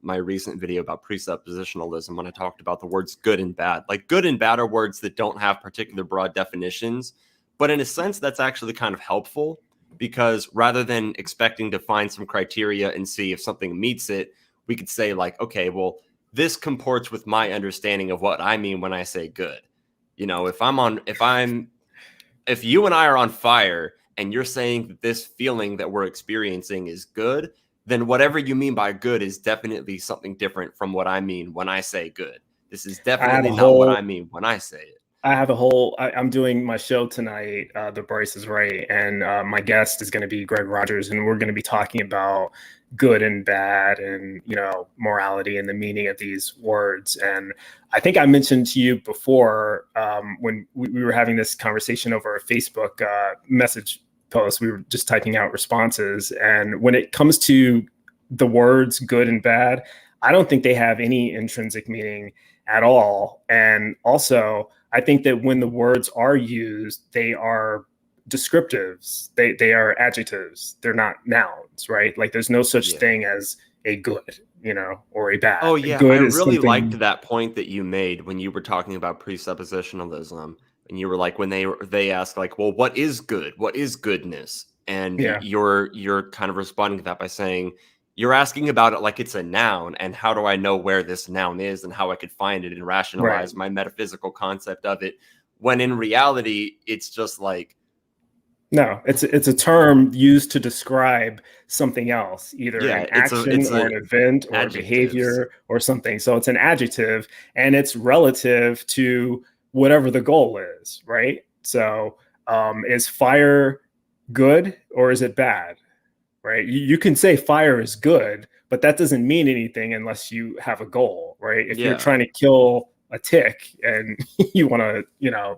my recent video about presuppositionalism when I talked about the words good and bad. Like, good and bad are words that don't have particular broad definitions. But in a sense, that's actually kind of helpful, because rather than expecting to find some criteria and see if something meets it, we could say, like, okay, well, this comports with my understanding of what I mean when I say good. You know, if you and I are on fire and you're saying that this feeling that we're experiencing is good, then whatever you mean by good is definitely something different from what I mean when I say good. This is definitely not what I mean when I say it. I have I'm doing my show tonight, The Bryce is Right, and my guest is going to be Greg Rogers, and we're going to be talking about good and bad, and morality and the meaning of these words. And I think I mentioned to you before when we were having this conversation over a Facebook message post. We were just typing out responses, and when it comes to the words good and bad, I don't think they have any intrinsic meaning at all. And also, I think that when the words are used, they are descriptives. They are adjectives. They're not nouns, right? Like there's no such thing as a good, or a bad. Oh yeah, I Good is really liked something. that point that you made when you were talking about presuppositionalism, and you were like, when they ask like, well, what is good? What is goodness? And Yeah, you're kind of responding to that by saying you're asking about it like it's a noun, and how do I know where this noun is and how I could find it and right. rationalize my metaphysical concept of it? When in reality, it's just like, No, it's a term used to describe something else, either yeah, an action it's or a an event or a adjectives. behavior or something. So it's an adjective, and it's relative to whatever the goal is, right? So is fire good or is it bad? Right? You can say fire is good, but that doesn't mean anything unless you have a goal, right? If you're Yeah, trying to kill a tick and you want to,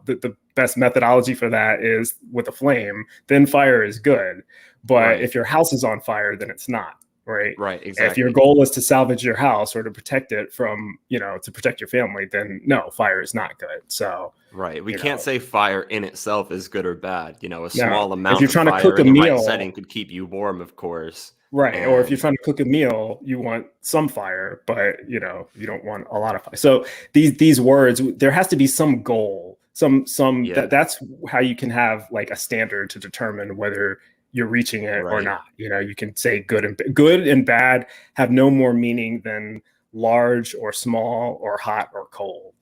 the best methodology for that is with a flame, then fire is good. But right, if your house is on fire, then it's not, right? right, If your exactly. goal is to salvage your house or to protect it from, to protect your family, then no, fire is not good. So, Right. We you can't know, say fire in itself is good or bad. A now small if amount you're of trying to fire cook a in the right setting meal, could keep you warm, of course. right. Or if you're And trying to cook a meal, you want some fire, but you don't want a lot of fire. So these words, there has to be some goal, some yeah, that's how you can have like a standard to determine whether you're reaching it or right. not. You can say good and bad have no more meaning than large or small or hot or cold.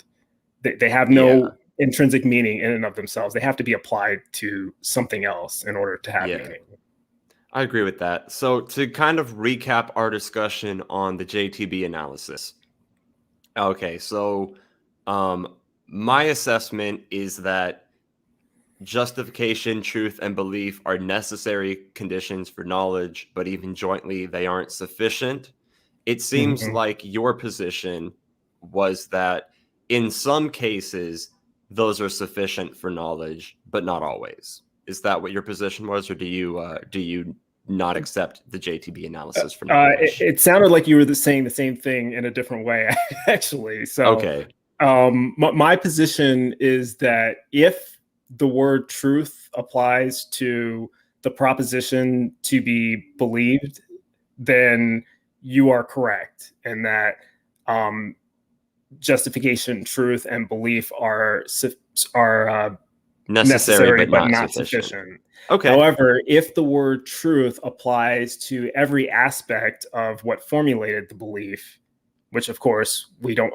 They have Yeah, no intrinsic meaning in and of themselves. They have to be applied to something else in order to have yeah. meaning. I agree with that. So to kind of recap our discussion on the JTB analysis. Okay, so um my assessment is that justification, truth, and belief are necessary conditions for knowledge, but even jointly they aren't sufficient. It seems Mhm. like your position was that in some cases those are sufficient for knowledge, but not always. Is that what your position was, or do you not accept the JTB analysis for knowledge? It sounded like you were saying the same thing in a different way, actually. So, Okay, my position is that if the word truth applies to the proposition to be believed, then you are correct, and that um, justification, truth, and belief are necessary necessary but but not not sufficient. sufficient. Okay, However, if the word truth applies to every aspect of what formulated the belief, which of course we don't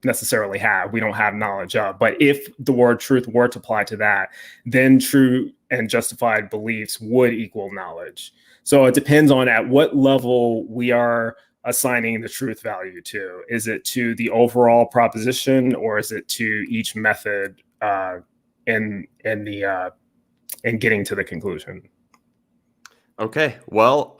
necessarily have, we don't have knowledge of, but if the word truth were to apply to that, then true and justified beliefs would equal knowledge. So it depends on at what level we are assigning the truth value to. Is it to the overall proposition, or is it to each method in getting to the conclusion? okay. Well,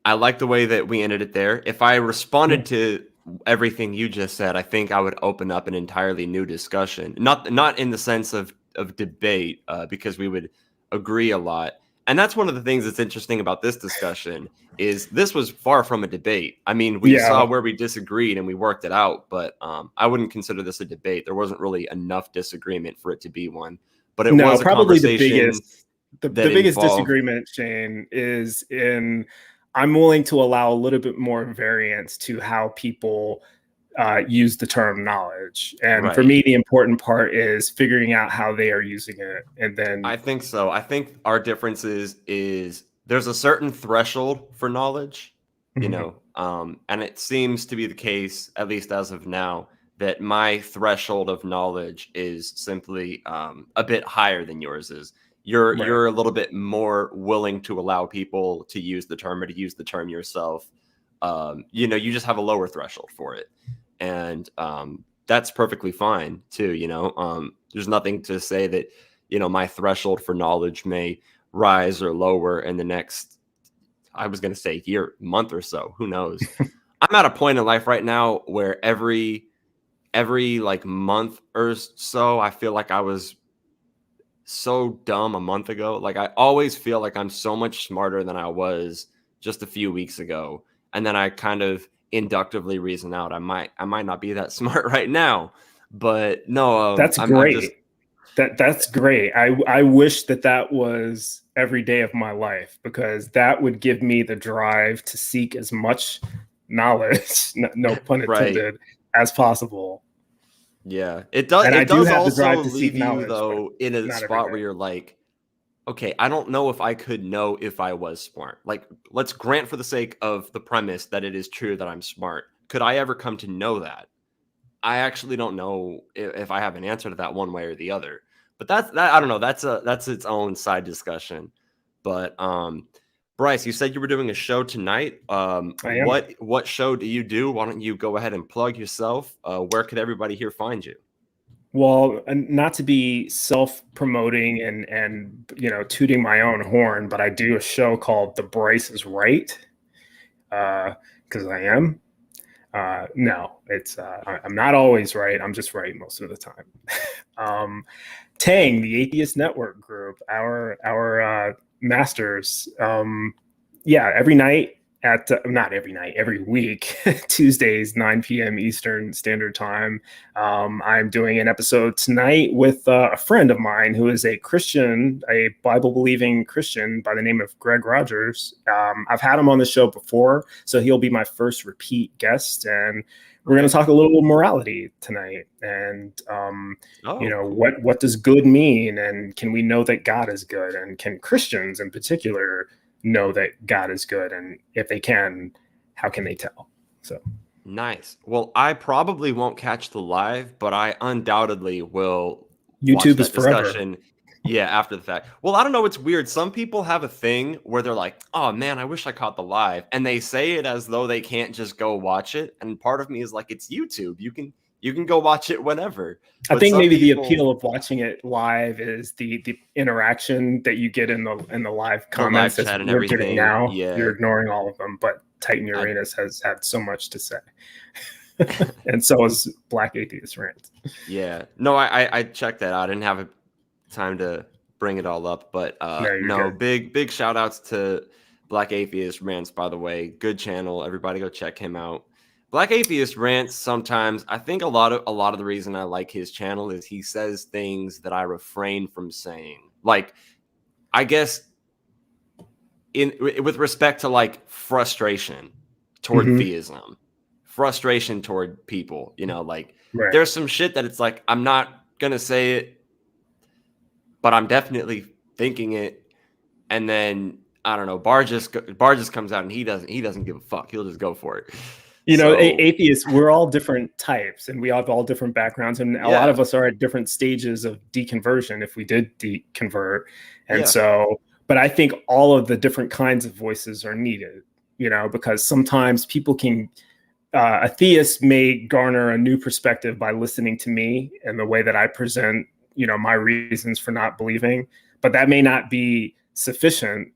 I like the way that we ended it there. If I Yeah. responded to everything you just said, I think I would open up an entirely new discussion. Not in the sense of debate, because we would agree a lot. And that's one of the things that's interesting about this discussion is this was far from a debate. I mean, we saw Yeah. where we disagreed and we worked it out, but I wouldn't consider this a debate. There wasn't really enough disagreement for it to be one, but it No, was a probably conversation the that biggest involved. disagreement, Shane, is in I'm willing to allow a little bit more variance to how people use the term knowledge. And for Right. me, the important part is figuring out how they are using it. And then, I think so. I think our difference is there's a certain threshold for knowledge, mhm, and it seems to be the case, at least as of now, that my threshold of knowledge is simply a bit higher than yours is. You're right. you're a little bit more willing to allow people to use the term or to use the term yourself. You just have a lower threshold for it, and that's perfectly fine too. There's nothing to say that, my threshold for knowledge may rise or lower in the next, I was going to say month or so, who knows. I'm at a point in life right now where every like month or so, I feel like I was so dumb a month ago. Like I always feel like I'm so much smarter than I was just a few weeks ago. And then I kind of inductively reason out I might not be that smart right now. But no, That's I'm just great. That's great. I wish that was every day of my life, because that would give me the drive to seek as much knowledge, no pun intended, right. as possible. Yeah, it does. And I It do does have the also drive to seek leave you knowledge, but though in a not every spot where day. you're like, okay, I don't know if I could know if I was smart. Like, let's grant for the sake of the premise that it is true that I'm smart. Could I ever come to know that? I actually don't know if I have an answer to that one way or the other. But that's that. I don't know. That's its own side discussion. But Bryce, you said you were doing a show tonight. I am. What show do you do? Why don't you go ahead and plug yourself? Where could everybody here find you? Well, not to be self-promoting and tooting my own horn, but I do a show called The Bryce is Right, because I am. No, I'm not always right. I'm just right most of the time. Tang, the Atheist Network Group, our masters. Every night not every night, every week, Tuesdays, 9 p.m. Eastern Standard Time. I'm doing an episode tonight with a friend of mine who is a Christian, a Bible-believing Christian by the name of Greg Rogers. I've had him on the show before, so he'll be my first repeat guest, and we're going to talk a little morality tonight, and Cool. what does good mean, and can we know that God is good, and can Christians in particular know that God is good, and if they can, how can they tell? So Nice. Well, I probably won't catch the live, but I undoubtedly will watch YouTube is that forever. discussion. Yeah, after the fact. Well, I don't know. It's weird. Some people have a thing where they're like, "Oh man, I wish I caught the live," and they say it as though they can't just go watch it. And part of me is like, "It's YouTube. You can go watch it whenever." I But think some maybe the people, appeal of watching it live is the interaction that you get in the live the live comments, as chat and we're getting everything. now. You're Yeah, ignoring all of them, but Titan I Uranus has had so much to say. And so is Black Atheist Rant. yeah. No, I checked that out. I didn't have time to bring it all up, but No, you're no, good. big shout outs to Black Atheist Rants, by the way. Good channel. Everybody go check him out. Black Atheist Rants, sometimes I think a lot of the reason I like his channel is he says things that I refrain from saying. Like, I guess with respect to like frustration toward Mm-hmm. theism, frustration toward people, like Right. there's some shit that it's like I'm not gonna say it, but I'm definitely thinking it. And then I don't know, Bar just comes out and he doesn't give a fuck. He'll just go for it. So Atheists, we're all different types, and we have all different backgrounds, and a lot yeah, of us are at different stages of deconversion if we did deconvert. And yeah, so, but I think all of the different kinds of voices are needed, because sometimes people can, a theist may garner a new perspective by listening to me and the way that I present, my reasons for not believing, but that may not be sufficient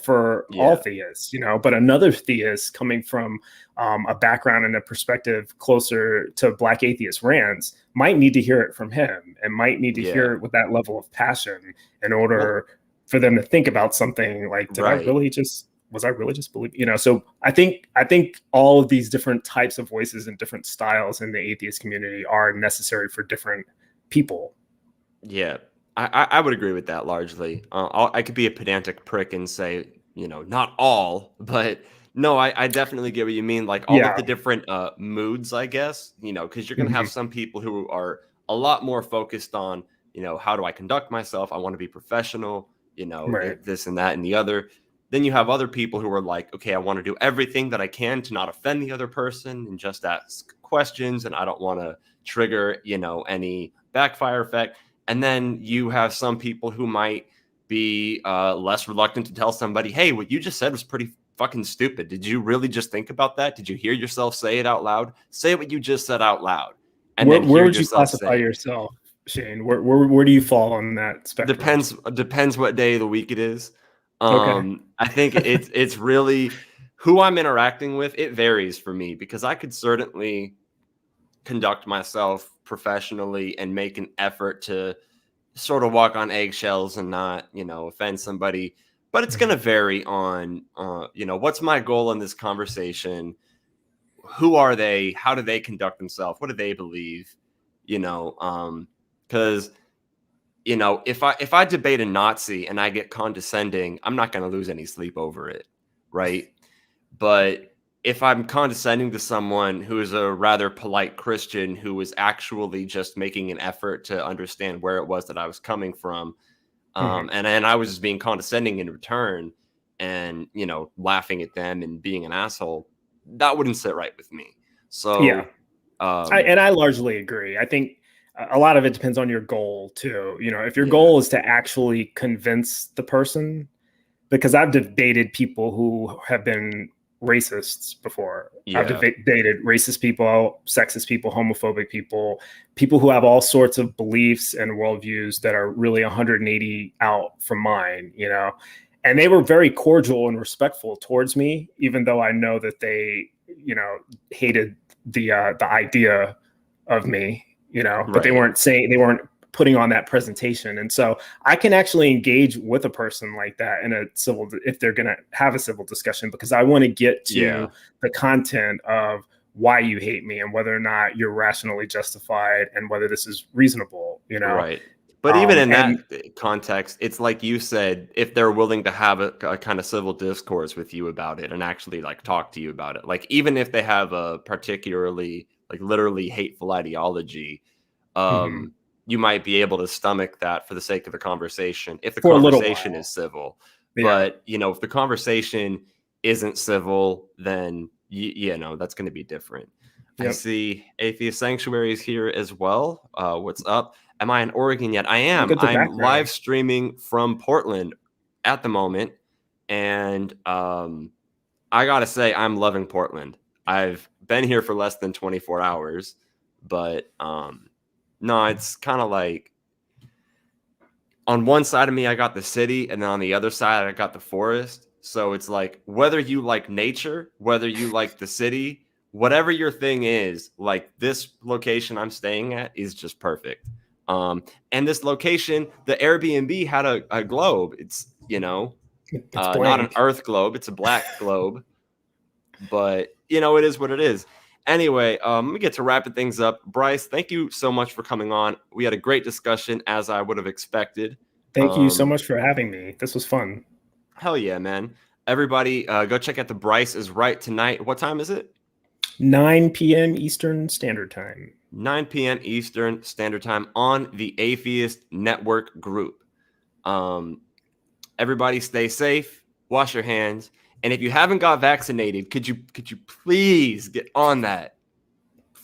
for all yeah, theists, but another theist coming from a background and a perspective closer to Black Atheist Rants might need to hear it from him, and might need to hear yeah. it with that level of passion in Well, order for them to think about something like, right. was I really just believe, so I think all of these different types of voices and different styles in the atheist community are necessary for different people. Yeah, I would agree with that largely. I could be a pedantic prick and say, not all, but no, I definitely get what you mean. Like all of Yeah. the different moods, I guess, because you're gonna have Hmm. some people who are a lot more focused on, how do I conduct myself? I want to be professional, Right. this and that and the other. Then you have other people who are like, okay, I want to do everything that I can to not offend the other person and just ask questions, and I don't want to trigger, any backfire effect. And then you have some people who might be less reluctant to tell somebody, hey, what you just said was pretty fucking stupid. Did you really just think about that? Did you hear yourself say it out loud? Say what you just said out loud. and then Where hear would you yourself classify say it. yourself, Shane? Where do you fall on that spectrum? Depends what day of the week it is. Okay. I think it's really who I'm interacting with. It varies for me because I could certainly conduct myself professionally and make an effort to sort of walk on eggshells and not, offend somebody. But it's going to vary on, what's my goal in this conversation? Who are they? How do they conduct themselves? What do they believe? Because if I debate a Nazi and I get condescending, I'm not going to lose any sleep over it, right? But if I'm condescending to someone who is a rather polite Christian who was actually just making an effort to understand where it was that I was coming from, and I was just being condescending in return and, laughing at them and being an asshole, that wouldn't sit right with me. So, Yeah. I largely agree. I think a lot of it depends on your goal too. If your goal is to actually convince the person, because I've debated people who have been racists before. I've debated racist people, sexist people, homophobic people, people who have all sorts of beliefs and worldviews that are really 180 out from mine, and they were very cordial and respectful towards me, even though I know that they, hated the idea of me, but they weren't putting on that presentation. And so I can actually engage with a person like that in if they're going to have a civil discussion, because I want to get to the content of why you hate me and whether or not you're rationally justified and whether this is reasonable, Right. But even in that context, it's like you said, if they're willing to have a kind of civil discourse with you about it and actually like talk to you about it, like even if they have a particularly like literally hateful ideology, you might be able to stomach that for the sake of the conversation if the conversation is civil. But if the conversation isn't civil, then that's going to be different. I see Atheist Sanctuary is here as well. What's up? Am I in Oregon yet? I am. I'm live streaming from Portland at the moment. And I got to say, I'm loving Portland. I've been here for less than 24 hours. But no, it's kind of like on one side of me, I got the city. And then on the other side, I got the forest. So it's like whether you like nature, whether you like the city, whatever your thing is, like this location I'm staying at is just perfect. And this location, the Airbnb had a globe. It's, not an Earth globe. It's a black globe. But, it is what it is. Anyway, we get to wrapping things up. Bryce, thank you so much for coming on. We had a great discussion, as I would have expected. Thank you so much for having me. This was fun. Hell yeah, man. Everybody, go check out The Bryce is Right tonight. What time is it? 9 p.m. Eastern Standard Time. 9 p.m. Eastern Standard Time on the Atheist Network group. Everybody stay safe, wash your hands, and if you haven't got vaccinated, could you please get on that?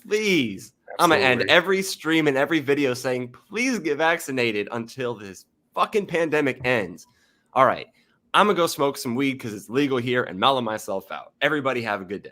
Please. Absolutely. I'm going to end every stream and every video saying, please get vaccinated until this fucking pandemic ends. All right. I'm going to go smoke some weed because it's legal here and mellow myself out. Everybody have a good day.